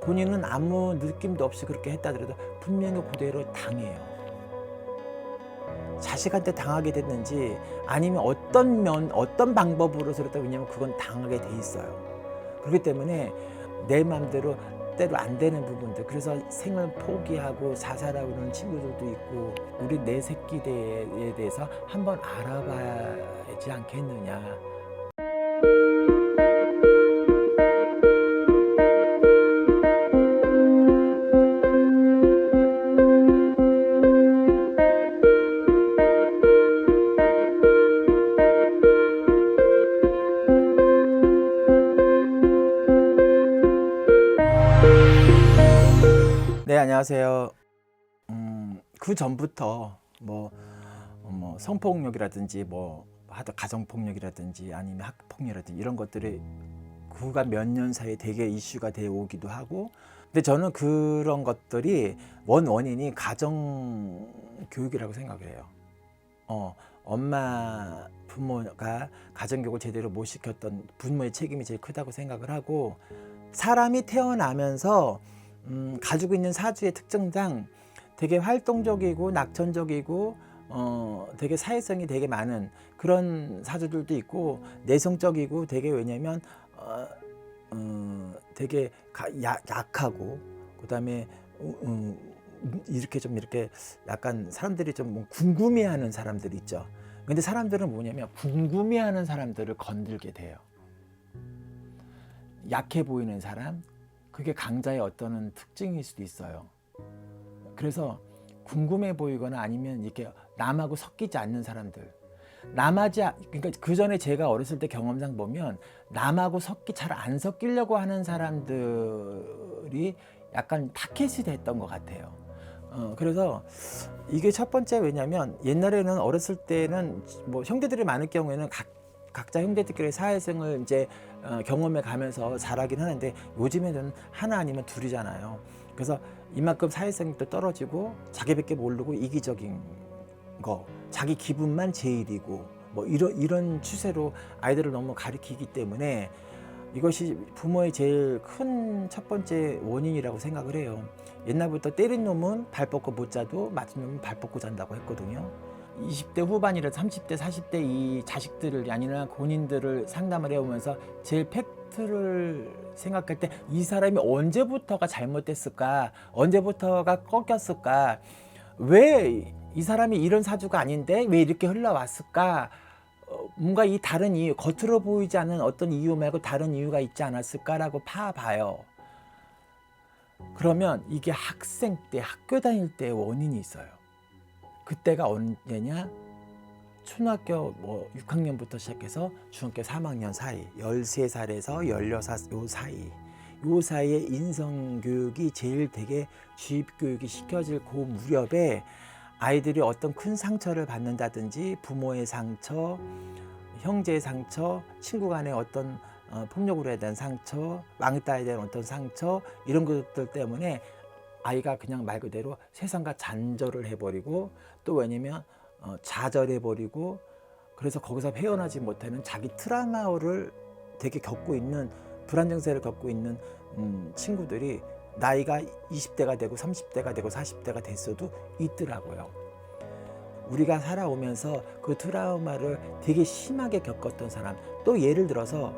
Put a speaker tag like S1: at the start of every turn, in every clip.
S1: 본인은 아무 느낌도 없이 그렇게 했다 그래도 분명히 그대로 당해요. 자식한테 당하게 됐는지 아니면 어떤 방법으로서라도, 왜냐면 그건 당하게 돼 있어요. 그렇기 때문에 내 마음대로 때로 안 되는 부분들, 그래서 생을 포기하고 자살하고 그러는 친구들도 있고, 우리 내 새끼에 대해서 한번 알아봐야지 않겠느냐. 네, 안녕하세요. 그 전부터 성폭력이라든지 가정폭력이라든지 아니면 학폭력이라든지 이런 것들이 그가 몇 년 사이에 되게 이슈가 되어 오기도 하고, 근데 저는 그런 것들이 원인이 가정 교육이라고 생각을 해요. 부모가 가정교육을 제대로 못 시켰던 부모의 책임이 제일 크다고 생각을 하고, 사람이 태어나면서 가지고 있는 사주의 특성상 되게 활동적이고 낙천적이고 되게 사회성이 되게 많은 그런 사주들도 있고, 내성적이고 되게, 왜냐면 되게 약하고, 그다음에 이렇게 약간 사람들이 좀 궁금해하는 사람들이 있죠. 근데 사람들은 뭐냐면 궁금해하는 사람들을 건들게 돼요. 약해 보이는 사람, 그게 강자의 어떤 특징일 수도 있어요. 그래서 궁금해 보이거나 아니면 이렇게 남하고 섞이지 않는 사람들, 그러니까 그 전에 제가 어렸을 때 경험상 보면 남하고 잘 안 섞이려고 하는 사람들이 약간 타켓이 됐던 것 같아요. 그래서 이게 첫 번째, 왜냐면 옛날에는 어렸을 때는 형제들이 많을 경우에는 각자 형제들끼리 사회생을 이제 경험해 가면서 자라긴 하는데, 요즘에는 하나 아니면 둘이잖아요. 그래서 이만큼 사회성도 떨어지고 자기밖에 모르고 이기적인 거, 자기 기분만 제일이고 이런 추세로 아이들을 너무 가리키기 때문에 이것이 부모의 제일 큰 첫 번째 원인이라고 생각을 해요. 옛날부터 때린 놈은 발 뻗고 못 자도 맞은 놈은 발 뻗고 잔다고 했거든요. 20대 후반이라 30대 40대 이 자식들을 아니나 본인들을 상담을 해오면서 제일 팩트를 생각할 때, 이 사람이 언제부터가 잘못됐을까, 언제부터가 꺾였을까, 왜 이 사람이 이런 사주가 아닌데 왜 이렇게 흘러왔을까, 뭔가 이 다른 이유, 겉으로 보이지 않는 어떤 이유 말고 다른 이유가 있지 않았을까라고 파봐요. 그러면 이게 학생 때, 학교 다닐 때 원인이 있어요. 그때가 언제냐? 초등학교 6학년부터 시작해서 중학교 3학년 사이, 13살에서 16살 요 사이에 인성교육이 제일 되게 주입교육이 시켜질 그 무렵에 아이들이 어떤 큰 상처를 받는다든지, 부모의 상처, 형제의 상처, 친구 간의 어떤 폭력으로 대한 상처, 왕따에 대한 어떤 상처, 이런 것들 때문에 아이가 그냥 말 그대로 세상과 단절을 해버리고, 또 왜냐면 좌절해버리고, 그래서 거기서 헤어나지 못하는 자기 트라우마를 되게 겪고 있는, 불안 증세를 겪고 있는 친구들이 나이가 20대가 되고 30대가 되고 40대가 됐어도 있더라고요. 우리가 살아오면서 그 트라우마를 되게 심하게 겪었던 사람, 또 예를 들어서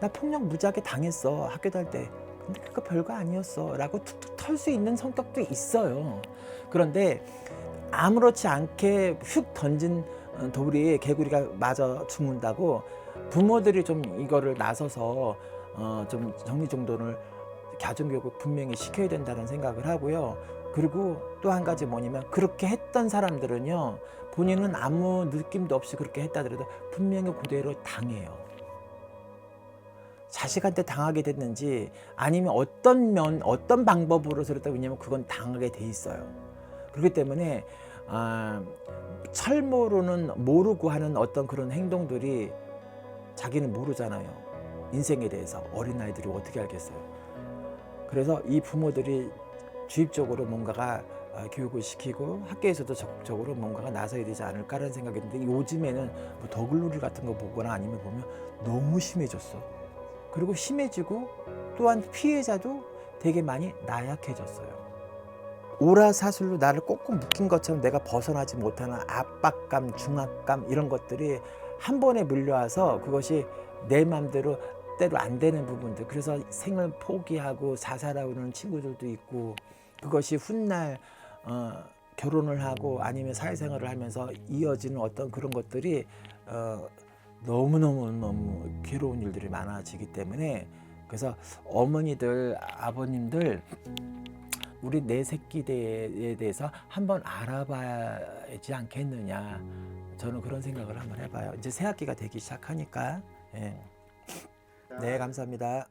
S1: 나 폭력 무지하게 당했어 학교 다닐 때, 근데 그거 별거 아니었어 라고 툭툭 털 수 있는 성격도 있어요. 그런데 아무렇지 않게 휙 던진 돌이 개구리가 맞아 죽는다고, 부모들이 좀 이거를 나서서 좀 정리정돈을, 가정교육을 분명히 시켜야 된다는 생각을 하고요. 그리고 또 한 가지 뭐냐면, 그렇게 했던 사람들은요, 본인은 아무 느낌도 없이 그렇게 했다 그래도 분명히 그대로 당해요. 자식한테 당하게 됐는지 아니면 어떤 방법으로서라도, 왜냐면 그건 당하게 돼 있어요. 그렇기 때문에 철모로는 모르고 하는 어떤 그런 행동들이, 자기는 모르잖아요. 인생에 대해서 어린아이들이 어떻게 알겠어요. 그래서 이 부모들이 주입적으로 뭔가가 교육을 시키고 학교에서도 적극적으로 뭔가가 나서야 되지 않을까라는 생각이 드는데, 요즘에는 더글로리 같은 거 보거나 아니면 보면 너무 심해졌어. 그리고 심해지고, 또한 피해자도 되게 많이 나약해졌어요. 오라사슬로 나를 꼭꼭 묶인 것처럼 내가 벗어나지 못하는 압박감, 중압감 이런 것들이 한 번에 밀려와서 그것이 내 맘대로 때로 안 되는 부분들, 그래서 생을 포기하고 자살하고 그러는 친구들도 있고, 그것이 훗날 결혼을 하고 아니면 사회생활을 하면서 이어지는 어떤 그런 것들이 너무 괴로운 일들이 많아지기 때문에, 그래서 어머니들, 아버님들, 우리 내 새끼에 대해서 한번 알아봐야지 않겠느냐, 저는 그런 생각을 한번 해봐요. 이제 새 학기가 되기 시작하니까. 예. 네, 감사합니다.